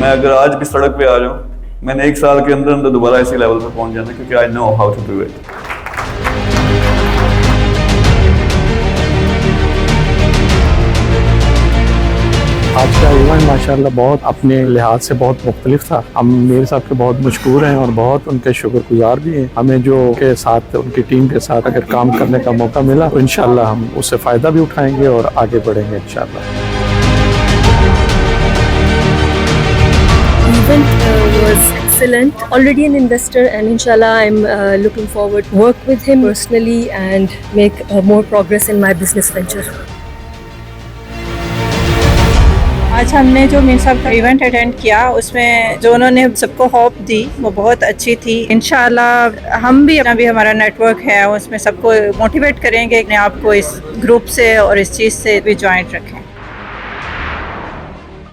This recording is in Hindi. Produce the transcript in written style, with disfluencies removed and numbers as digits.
मैं अगर आज भी सड़क पे आ जाऊँ, मैंने 1 साल के अंदर अंदर दोबारा इसी लेवल पर पहुंच जाना, क्योंकि I know how to do it. आज का इवेंट माशाल्लाह बहुत अपने लिहाज से बहुत मुख्तलिफ था। हम मीर साहब के बहुत मशहूर हैं और बहुत उनके शुक्रगुजार भी हैं। हमें जो के साथ उनकी टीम के साथ अगर काम करने का मौका मिला तो इंशाल्लाह हम उससे फ़ायदा भी उठाएंगे और आगे बढ़ेंगे इंशाल्लाह। Event was excellent. Already an investor, and inshallah I'm looking forward to work with him personally and make more progress in my business venture. आज हमने जो मीर साहब का इवेंट अटेंड किया उसमें जो उन्होंने सबको होप दी वो बहुत अच्छी थी। इंशाल्लाह हम भी अभी हमारा नेटवर्क है उसमें सबको मोटिवेट करेंगे अपने आप को इस ग्रुप से और इस चीज़ से भी ज्वाइंट रखें।